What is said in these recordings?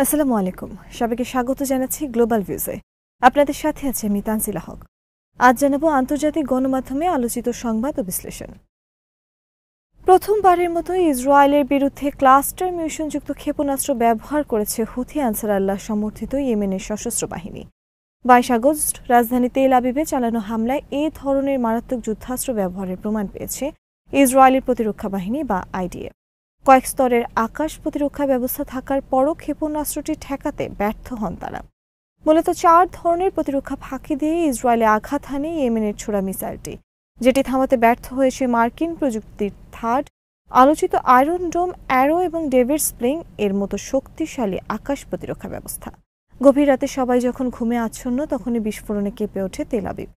আসসালামু আলাইকুম। সবাইকে স্বাগত জানাচ্ছি গ্লোবাল ভিউজে। আপনাদের সাথে আছে আমি তানজিলা হক। আজ জানাবো আন্তর্জাতিক গণমাধ্যমে আলোচিত সংবাদ ও বিশ্লেষণ। প্রথমবারের মতো ইসরায়েলের বিরুদ্ধে ক্লাস্টার মিউশনযুক্ত ক্ষেপণাস্ত্র ব্যবহার করেছে হুথি আনসার আল্লাহ সমর্থিত ইয়েমেনের সশস্ত্র বাহিনী। 22 আগস্ট রাজধানী তেল আবিবে চালানো হামলায় এই ধরনের মারাত্মক যুদ্ধাস্ত্র ব্যবহারের প্রমাণ পেয়েছে ইসরায়েলের প্রতিরক্ষা বাহিনী বা আইডিএফ। কয়েক স্তরের আকাশ প্রতিরক্ষা ব্যবস্থা থাকার পরও ক্ষেপণাস্ত্রটি ঠেকাতে ব্যর্থ হন তারা। মূলত 4 ধরনের প্রতিরক্ষা ফাঁকি দিয়ে ইসরায়েলে আঘাত হানে ইয়েমেনের ছোড়া মিসাইলটি, যেটি থামাতে ব্যর্থ হয়েছে মার্কিন প্রযুক্তির থার্ড আলোচিত আয়রন ডোম অ্যারো এবং ডেভিড স্প্লিং এর মতো শক্তিশালী আকাশ প্রতিরক্ষা ব্যবস্থা। গভীর রাতে সবাই যখন ঘুমে আচ্ছন্ন তখনই বিস্ফোরণে কেঁপে ওঠে তেল আবিব।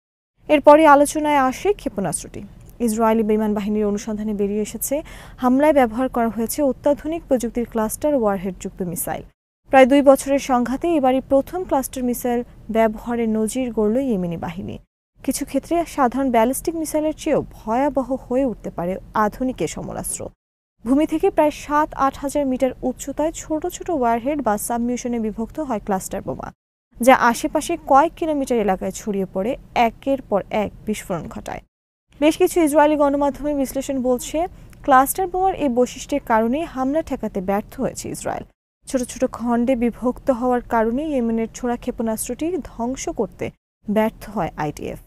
এরপরই আলোচনায় আসে ক্ষেপণাস্ত্রটি। ইসরায়েলি বিমান বাহিনীর অনুসন্ধানে বেরিয়ে এসেছে হামলায় ব্যবহার করা হয়েছে অত্যাধুনিক প্রযুক্তির ক্লাস্টার ওয়ারহেডযুক্ত মিসাইল। প্রায় 2 বছরের সংঘাতে এবারই প্রথম ক্লাস্টার মিসাইল ব্যবহারের নজির গড়ল ইয়েমেনি বাহিনী। কিছু ক্ষেত্রে সাধারণ ব্যালিস্টিক মিসাইলের চেয়েও ভয়াবহ হয়ে উঠতে পারে আধুনিক এ সমরাস্ত্র। ভূমি থেকে প্রায় 7-8 হাজার মিটার উচ্চতায় ছোট ছোট ওয়ারহেড বা সাবমিউশনে বিভক্ত হয় ক্লাস্টার বোমা, যা আশেপাশে কয়েক কিলোমিটার এলাকায় ছড়িয়ে পড়ে একের পর এক বিস্ফোরণ ঘটায়। বেশ কিছু ইসরায়েলি গণমাধ্যমের বিশ্লেষণ বলছে, ক্লাস্টার বোমার এই বৈশিষ্ট্যের কারণেই হামলা ঠেকাতে ব্যর্থ হয়েছে ইসরায়েল। ছোট ছোট খণ্ডে বিভক্ত হওয়ার কারণে ইয়েমেনের ছোড়া ক্ষেপণাস্ত্রটি ধ্বংস করতে ব্যর্থ হয় আইডিএফ।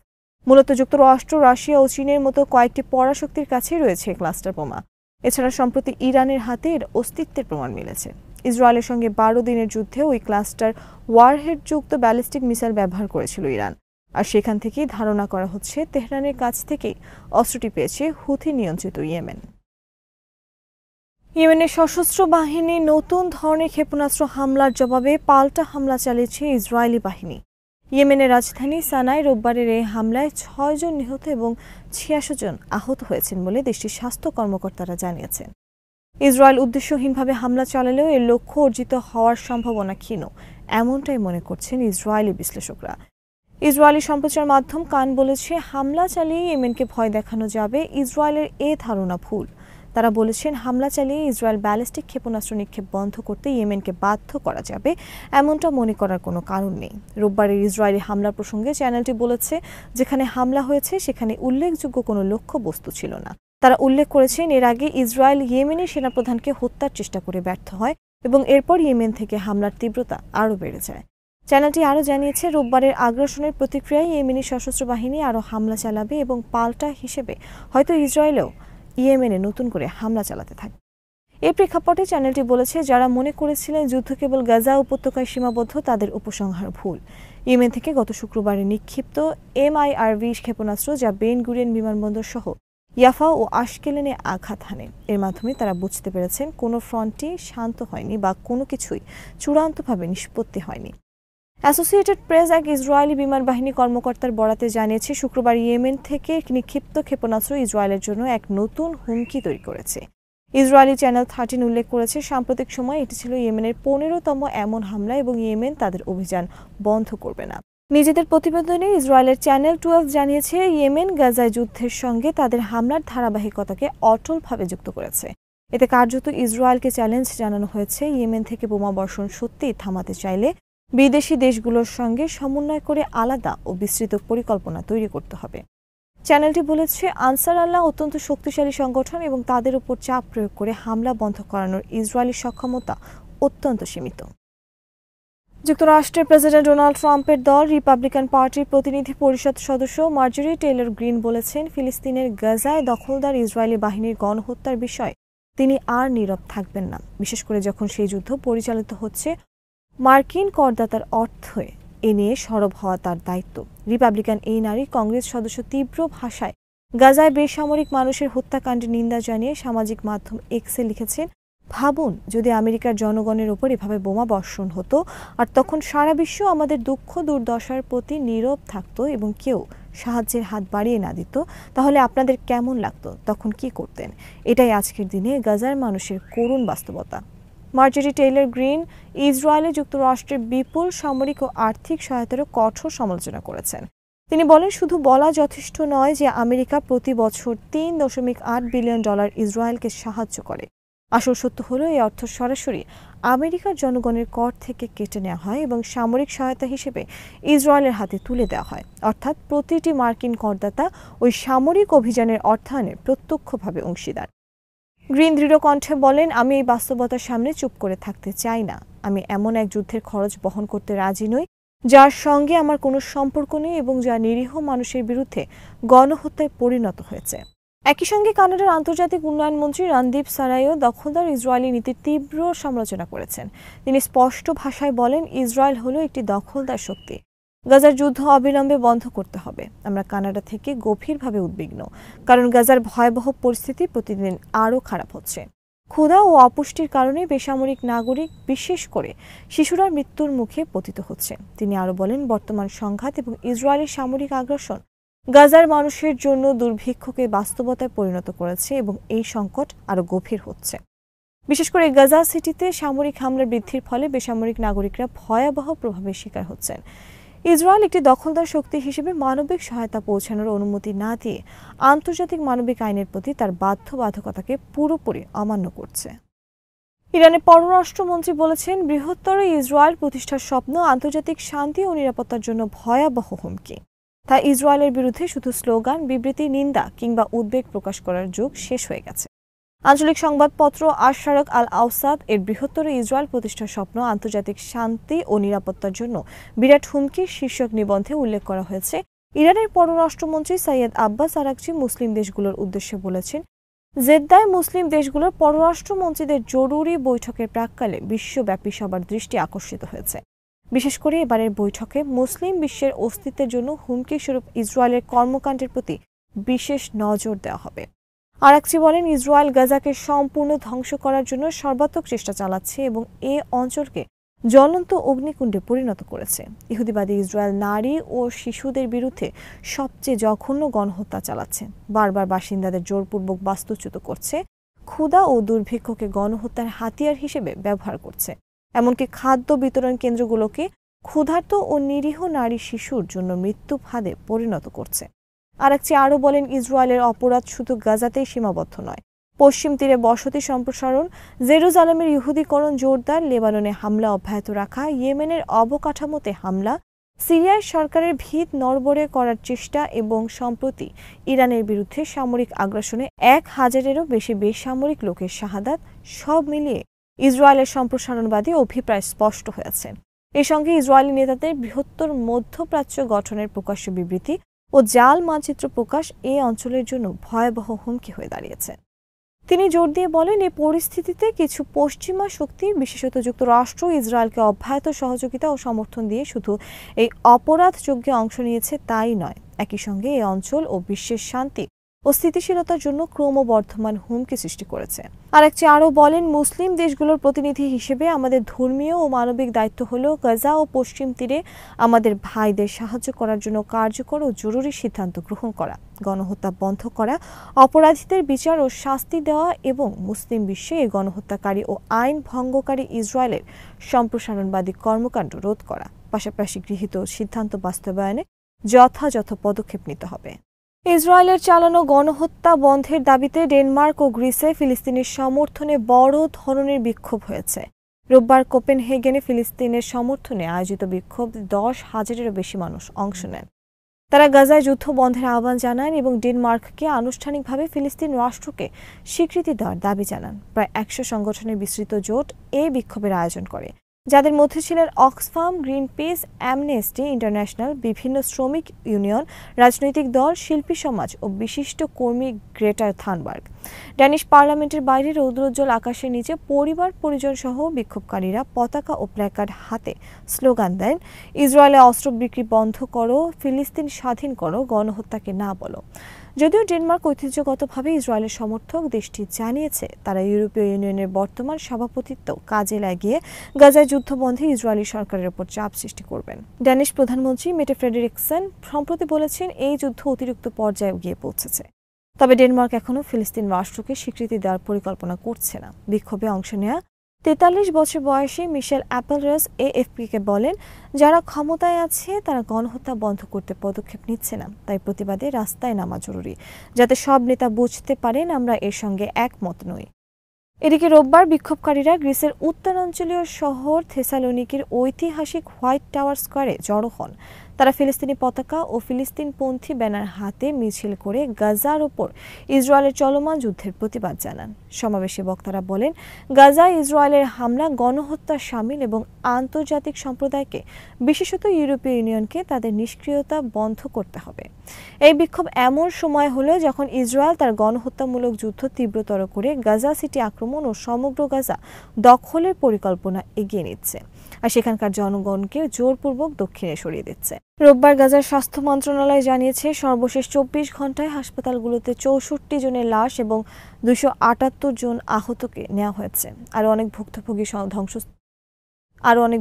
মূলত যুক্তরাষ্ট্র, রাশিয়া ও চীনের মতো কয়েকটি পরাশক্তির কাছেই রয়েছে ক্লাস্টার বোমা। এছাড়া সম্প্রতি ইরানের হাতে এর অস্তিত্বের প্রমাণ মিলেছে। ইসরায়েলের সঙ্গে 12 দিনের যুদ্ধে ওই ক্লাস্টার ওয়ারহেডযুক্ত ব্যালিস্টিক মিসাইল ব্যবহার করেছিল ইরান। আর সেখান থেকেই ধারণা করা হচ্ছে তেহরানের কাছ থেকেই অস্ত্রটি পেয়েছে হুথি নিয়ন্ত্রিত ইয়েমেন। ইয়েমেনের সশস্ত্র বাহিনী নতুন ধরনের ক্ষেপণাস্ত্র হামলার জবাবে পাল্টা হামলা চালিয়েছে ইসরায়েলি বাহিনী। ইয়েমেনের রাজধানী সানায় রোববারের এই হামলায় 6 জন নিহত এবং 86 জন আহত হয়েছেন বলে দেশটির স্বাস্থ্য কর্মকর্তারা জানিয়েছেন। ইসরায়েল উদ্দেশ্যহীনভাবে হামলা চালালেও এর লক্ষ্য অর্জিত হওয়ার সম্ভাবনা ক্ষীণ, এমনটাই মনে করছেন ইসরায়েলি বিশ্লেষকরা। ইসরায়েলি সম্প্রচার মাধ্যম কান বলেছে, হামলা চালিয়ে ইয়েমেনকে ভয় দেখানো যাবে, ইসরায়েলের এ ধারণা ভুল। তারা বলেছেন, হামলা চালিয়ে ইসরায়েল ব্যালিস্টিক ক্ষেপণাস্ত্র নিক্ষেপ বন্ধ করতে ইয়েমেনকে বাধ্য করা যাবে, এমনটা মনে করার কোনো কারণ নেই। রোববারের ইসরায়েলি হামলার প্রসঙ্গে চ্যানেলটি বলেছে, যেখানে হামলা হয়েছে সেখানে উল্লেখযোগ্য কোনো লক্ষ্যবস্তু ছিল না। তারা উল্লেখ করেছেন, এর আগে ইসরায়েল ইয়েমেনের সেনাপ্রধানকে হত্যার চেষ্টা করে ব্যর্থ হয় এবং এরপর ইয়েমেন থেকে হামলার তীব্রতা আরও বেড়ে যায়। চ্যানেলটি আরও জানিয়েছে, রোববারের আগ্রাসনের প্রতিক্রিয়ায় ইয়েমেনি সশস্ত্র বাহিনী আরও হামলা চালাবে এবং পাল্টা হিসেবে হয়তো ইসরায়েলেও ইয়েমেনে নতুন করে হামলা চালাতে থাকবে। এই প্রেক্ষাপটে চ্যানেলটি বলেছে, যারা মনে করেছিলেন যুদ্ধ কেবল গাজা উপত্যকায় সীমাবদ্ধ তাদের উপসংহার ভুল। ইয়েমেন থেকে গত শুক্রবারে নিক্ষিপ্ত MIRV ক্ষেপণাস্ত্র, যা বেন গুরিয়ন বিমানবন্দর সহ ইয়াফা ও আশকেলনে আঘাত হানে, এর মাধ্যমে তারা বুঝতে পেরেছেন কোনো ফ্রন্টই শান্ত হয়নি বা কোনো কিছুই চূড়ান্তভাবে নিষ্পত্তি হয়নি। অ্যাসোসিয়েটেড প্রেস এক ইসরায়েলি বিমান বাহিনী কর্মকর্তার বরাতে জানিয়েছে, শুক্রবার ইয়েমেন থেকে নিক্ষিপ্ত ক্ষেপণাস্ত্র ইসরায়েলের জন্য এক নতুন হুমকি তৈরি করেছে। ইসরায়েলি চ্যানেল 13 উল্লেখ করেছে, সাম্প্রতিক সময় এটি ছিল ইয়েমেনের 15তম এমন হামলা এবং ইয়েমেন তাদের অভিযান বন্ধ করবে না। নিজেদের প্রতিবেদনে ইসরায়েলের চ্যানেল 12 জানিয়েছে, ইয়েমেন গাজায় যুদ্ধের সঙ্গে তাদের হামলার ধারাবাহিকতাকে অটলভাবে যুক্ত করেছে। এতে কার্যত ইসরায়েলকে চ্যালেঞ্জ জানানো হয়েছে, ইয়েমেন থেকে বোমা বর্ষণ সত্যিই থামাতে চাইলে বিদেশি দেশগুলোর সঙ্গে সমন্বয় করে আলাদা ও বিস্তৃত পরিকল্পনা তৈরি করতে হবে। চ্যানেলটি বলেছে, আনসার আল্লাহ অত্যন্ত শক্তিশালী সংগঠন এবং তাদের উপর চাপ প্রয়োগ করে হামলা বন্ধ করানোর ইসরায়েলি সক্ষমতা অত্যন্ত সীমিত। যুক্তরাষ্ট্রের প্রেসিডেন্ট ডোনাল্ড ট্রাম্পের দল রিপাবলিকান পার্টির প্রতিনিধি পরিষদ সদস্য মার্জরি টেইলর গ্রিন বলেছেন, ফিলিস্তিনের গাজায় দখলদার ইসরায়েলি বাহিনীর গণহত্যার বিষয়ে তিনি আর নীরব থাকবেন না, বিশেষ করে যখন সেই যুদ্ধ পরিচালিত হচ্ছে মার্কিন করদাতার অর্থে। এ নিয়ে সরব হওয়া তার দায়িত্ব। রিপাবলিকান এই নারী কংগ্রেস সদস্য তীব্র ভাষায় গাজায় বেসামরিক মানুষের হত্যাকাণ্ডের নিন্দা জানিয়ে সামাজিক মাধ্যম এক্সে লিখেছেন, ভাবুন যদি আমেরিকার জনগণের ওপর এভাবে বোমা বর্ষণ হতো আর তখন সারা বিশ্ব আমাদের দুঃখ দুর্দশার প্রতি নীরব থাকতো এবং কেউ সাহায্যের হাত বাড়িয়ে না দিত, তাহলে আপনাদের কেমন লাগতো, তখন কি করতেন? এটাই আজকের দিনে গাজার মানুষের করুণ বাস্তবতা। মার্জরি টেইলর গ্রিন ইসরায়েলে যুক্তরাষ্ট্রের বিপুল সামরিক ও আর্থিক সহায়তারও কঠোর সমালোচনা করেছেন। তিনি বলেন, শুধু বলা যথেষ্ট নয় যে আমেরিকা প্রতি বছর $3.8 বিলিয়ন ইসরায়েলকে সাহায্য করে। আসল সত্য হলো এই অর্থ সরাসরি আমেরিকার জনগণের কর থেকে কেটে নেওয়া হয় এবং সামরিক সহায়তা হিসেবে ইসরায়েলের হাতে তুলে দেওয়া হয়। অর্থাৎ প্রতিটি মার্কিন করদাতা ওই সামরিক অভিযানের অর্থায়নে প্রত্যক্ষভাবে অংশীদার। গ্রিন দৃঢ় কণ্ঠে বলেন, আমি এই বাস্তবতার সামনে চুপ করে থাকতে চাই না। আমি এমন এক যুদ্ধের খরচ বহন করতে রাজি নই যার সঙ্গে আমার কোনো সম্পর্ক নেই এবং যা নিরীহ মানুষের বিরুদ্ধে গণহত্যায় পরিণত হয়েছে। একই সঙ্গে কানাডার আন্তর্জাতিক উন্নয়ন মন্ত্রী রণদীপ সারাইও দখলদার ইসরায়েলি নীতির তীব্র সমালোচনা করেছেন। তিনি স্পষ্ট ভাষায় বলেন, ইসরায়েল হলো একটি দখলদার শক্তি। গাজার যুদ্ধ অবিলম্বে বন্ধ করতে হবে। আমরা কানাডা থেকে গভীরভাবে উদ্বিগ্ন, কারণ গাজার ভয়াবহ পরিস্থিতি প্রতিদিন আরও খারাপ হচ্ছে। ক্ষুধা ও অপুষ্টির কারণে বেসামরিক নাগরিক, বিশেষ করে শিশুরা মৃত্যুর মুখে পতিত হচ্ছে। তিনি আরও বলেন, বর্তমান সংঘাত এবং ইসরায়েলি সামরিক আগ্রাসন গাজার মানুষের জন্য দুর্ভিক্ষকে বাস্তবতায় পরিণত করেছে এবং এই সংকট আরও গভীর হচ্ছে। বিশেষ করে গাজা সিটিতে সামরিক হামলার বৃদ্ধির ফলে বেসামরিক নাগরিকরা ভয়াবহ প্রভাবের শিকার হচ্ছেন। ইসরায়েল একটি দখলদার শক্তি হিসেবে মানবিক সহায়তা পৌঁছানোর অনুমতি না দিয়ে আন্তর্জাতিক মানবিক আইনের প্রতি তার বাধ্যবাধকতাকে পুরোপুরি অমান্য করছে। ইরানের পররাষ্ট্রমন্ত্রী বলেছেন, বৃহত্তর ইসরায়েল প্রতিষ্ঠার স্বপ্ন আন্তর্জাতিক শান্তি ও নিরাপত্তার জন্য ভয়াবহ হুমকি। তাই ইসরায়েলের বিরুদ্ধে শুধু স্লোগান, বিবৃতি, নিন্দা কিংবা উদ্বেগ প্রকাশ করার যুগ শেষ হয়ে গেছে। আঞ্চলিক সংবাদপত্র আশ-শারক আল-আওসাদ এর বৃহত্তর ইসরায়েল প্রতিষ্ঠার স্বপ্ন আন্তর্জাতিক শান্তি ও নিরাপত্তার জন্য বিরাট হুমকি শীর্ষক নিবন্ধে উল্লেখ করা হয়েছে। ইরানের পররাষ্ট্রমন্ত্রী সৈয়দ আব্বাস আরাকচি মুসলিম দেশগুলোর উদ্দেশ্যে বলেছেন, জেদ্দায় মুসলিম দেশগুলোর পররাষ্ট্রমন্ত্রীদের জরুরি বৈঠকের প্রাক্কালে বিশ্বব্যাপী সবার দৃষ্টি আকর্ষিত হয়েছে। বিশেষ করে এবারের বৈঠকে মুসলিম বিশ্বের অস্তিত্বের জন্য হুমকি স্বরূপ ইসরায়েলের কর্মকাণ্ডের প্রতি বিশেষ নজর দেওয়া হবে। আরাকচি বলেন, ইসরায়েল গাজাকে সম্পূর্ণ ধ্বংস করার জন্য সর্বাত্মক চেষ্টা চালাচ্ছে এবং এ অঞ্চলকে জ্বলন্ত অগ্নিকুণ্ডে পরিণত করেছে। ইহুদিবাদী ইসরায়েল নারী ও শিশুদের বিরুদ্ধে সবচেয়ে জঘন্য গণহত্যা চালাচ্ছে, বারবার বাসিন্দাদের জোরপূর্বক বাস্তুচ্যুত করছে, ক্ষুধা ও দুর্ভিক্ষকে গণহত্যার হাতিয়ার হিসেবে ব্যবহার করছে। এমনকি খাদ্য বিতরণ কেন্দ্রগুলোকে ক্ষুধার্ত ও নিরীহ নারী শিশুর জন্য মৃত্যু ফাঁদে পরিণত করছে। আরাকচি আরও বলেন, ইসরায়েলের অপরাধ শুধু গাজাতেই সীমাবদ্ধ নয়। পশ্চিম তীরে বসতি সম্প্রসারণ, জেরুজালেমের ইহুদিকরণ জোরদার, লেবাননে হামলা অব্যাহত রাখা, ইয়েমেনের অবকাঠামোতে হামলা, সিরিয়ায় সরকারের ভিত নড়বড়ে করার চেষ্টা এবং সম্প্রতি ইরানের বিরুদ্ধে সামরিক আগ্রাসনে 1000-এরও বেশি বেসামরিক লোকের শাহাদাত, সব মিলিয়ে ইসরায়েলের সম্প্রসারণবাদী অভিপ্রায় স্পষ্ট হয়েছে। এর সঙ্গে ইসরায়েলি নেতাদের বৃহত্তর মধ্যপ্রাচ্য গঠনের প্রকাশ্য বিবৃতি ও জাল মানচিত্র প্রকাশ এই অঞ্চলের জন্য ভয়াবহ হুমকি হয়ে দাঁড়িয়েছে। তিনি জোর দিয়ে বলেন, এই পরিস্থিতিতে কিছু পশ্চিমা শক্তি, বিশেষত যুক্তরাষ্ট্র, ইসরায়েলকে অব্যাহত সহযোগিতা ও সমর্থন দিয়ে শুধু এই অপরাধ যজ্ঞে অংশ নিয়েছে তাই নয়, একই সঙ্গে এই অঞ্চল ও বিশ্বের শান্তি ও স্থিতিশীলতার জন্য ক্রমবর্ধমান হুমকি সৃষ্টি করেছে। আরাকচি আরও বলেন, মুসলিম দেশগুলোর প্রতিনিধি হিসেবে আমাদের ধর্মীয় ও মানবিক দায়িত্ব হল গাজা ও পশ্চিম তীরে আমাদের ভাইদের সাহায্য করার জন্য কার্যকর ও জরুরি সিদ্ধান্ত গ্রহণ করা, গণহত্যা বন্ধ করা, অপরাধীদের বিচার ও শাস্তি দেওয়া এবং মুসলিম বিশ্বে এই গণহত্যাকারী ও আইন ভঙ্গকারী ইসরায়েলের সম্প্রসারণবাদী কর্মকাণ্ড রোধ করা, পাশাপাশি গৃহীত সিদ্ধান্ত বাস্তবায়নে যথাযথ পদক্ষেপ নিতে হবে। ইসরায়েলের চালানো গণহত্যা বন্ধের দাবিতে ডেনমার্ক ও গ্রিসে ফিলিস্তিনের সমর্থনে বড় ধরনের বিক্ষোভ হয়েছে। রোববার কোপেনহেগেনে ফিলিস্তিনের সমর্থনে আয়োজিত বিক্ষোভ 10,000-এরও বেশি মানুষ অংশ নেন। তারা গাজায় যুদ্ধ বন্ধের আহ্বান জানান এবং ডেনমার্ককে আনুষ্ঠানিকভাবে ফিলিস্তিন রাষ্ট্রকে স্বীকৃতি দেওয়ার দাবি জানান। প্রায় 100 সংগঠনের বিস্তৃত জোট এই বিক্ষোভের আয়োজন করে, যাদের মধ্যে ছিলেন অক্সফাম, গ্রিনপিস, অ্যামনেস্টি ইন্টারন্যাশনাল, বিভিন্ন শ্রমিক ইউনিয়ন, রাজনৈতিক দল, শিল্পী সমাজ ও বিশিষ্ট কর্মী গ্রেটা থানবার্গ। ড্যানিশ পার্লামেন্টের বাইরে রৌদ্রোজ্জ্বল আকাশের নিচে পরিবার পরিজন সহ বিক্ষোভকারীরা পতাকা ও প্ল্যাকার্ড হাতে স্লোগান দেন, ইসরায়েলে অস্ত্র বিক্রি বন্ধ করো, ফিলিস্তিন স্বাধীন করো, গণহত্যাকে না বলো। যদিও ডেনমার্ক ঐতিহ্যগতভাবে ইসরায়েলের সমর্থক, দেশটি জানিয়েছে তারা ইউরোপীয় ইউনিয়নের বর্তমান সভাপতিত্ব কাজে লাগিয়ে গাজায় যুদ্ধবন্ধে ইসরায়েলি সরকারের উপর চাপ সৃষ্টি করবেন। ড্যানিশ প্রধানমন্ত্রী মেটে ফ্রেডেরিকসেন সম্প্রতি বলেছেন, এই যুদ্ধ অতিরিক্ত পর্যায়ে গিয়ে পৌঁছেছে। তবে ডেনমার্ক এখনও ফিলিস্তিন রাষ্ট্রকে স্বীকৃতি দেওয়ার পরিকল্পনা করছে না। বিক্ষোভে অংশ নেওয়া 43 বছর বয়সী মিশেল অ্যাপেলরাস এএফপিকে বলেন, যারা ক্ষমতায় আছে তারা গণহত্যা বন্ধ করতে পদক্ষেপ নিচ্ছে না, তাই প্রতিবাদে রাস্তায় নামা জরুরি, যাতে সব নেতা বুঝতে পারেন আমরা এর সঙ্গে একমত নই। এদিকে রোববার বিক্ষোভকারীরা গ্রিসের উত্তরাঞ্চলীয় শহর থেসালোনিকির ঐতিহাসিক হোয়াইট টাওয়ার স্কোয়ারে জড়ো হন। তারা ফিলিস্তিনি পতাকা ও ফিলিস্তিনপন্থী ব্যানার হাতে মিছিল করে গাজার ওপর ইসরায়েলের চলমান যুদ্ধের প্রতিবাদ জানান। সমাবেশে বক্তারা বলেন, গাজায় ইসরায়েলের হামলা গণহত্যার শামিল এবং আন্তর্জাতিক সম্প্রদায়কে, বিশেষত ইউরোপীয় ইউনিয়নকে তাদের নিষ্ক্রিয়তা বন্ধ করতে হবে। এই বিক্ষোভ এমন সময় হলো যখন ইসরায়েল তার গণহত্যামূলক যুদ্ধ তীব্রতর করে গাজা সিটি আক্রমণ ও সমগ্র গাজা দখলের পরিকল্পনা এগিয়ে নিচ্ছে, আর সেখানকার জনগণকে জোরপূর্বক দক্ষিণে সরিয়ে দিচ্ছে। রোববার গাজার স্বাস্থ্য মন্ত্রণালয় জানিয়েছে, সর্বশেষ 24 ঘন্টায় হাসপাতালগুলোতে 64 জনের লাশ এবং 278 জন আহতকে নেওয়া হয়েছে। আরও অনেক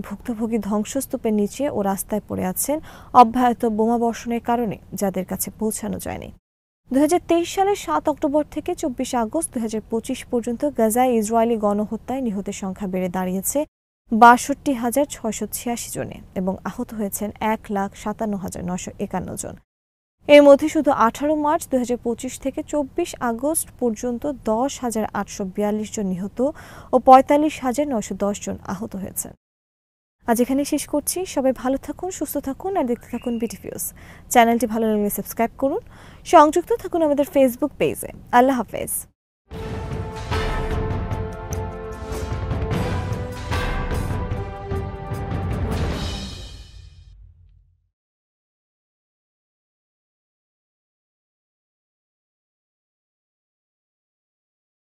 ভুক্তভোগী ধ্বংসস্তূপের নিচে ও রাস্তায় পড়ে আছেন অব্যাহত বোমাবর্ষণের কারণে, যাদের কাছে পৌঁছানো যায়নি। 2023 সালের 7 অক্টোবর থেকে 24 আগস্ট 2025 পর্যন্ত গাজায় ইসরায়েলি গণহত্যায় নিহতের সংখ্যা বেড়ে দাঁড়িয়েছে 62,686 জনে এবং আহত হয়েছেন 1,57,951 জন। এর মধ্যে শুধু 18 মার্চ 2025 থেকে 24 আগস্ট পর্যন্ত 10,842 জন নিহত ও 45,910 জন আহত হয়েছেন। আজ এখানে শেষ করছি। সবাই ভালো থাকুন, সুস্থ থাকুন আর দেখতে থাকুন বিটিভিউজ। চ্যানেলটি ভালো লাগলে সাবস্ক্রাইব করুন। সংযুক্ত থাকুন আমাদের ফেসবুক পেজে। আল্লাহ হাফেজ।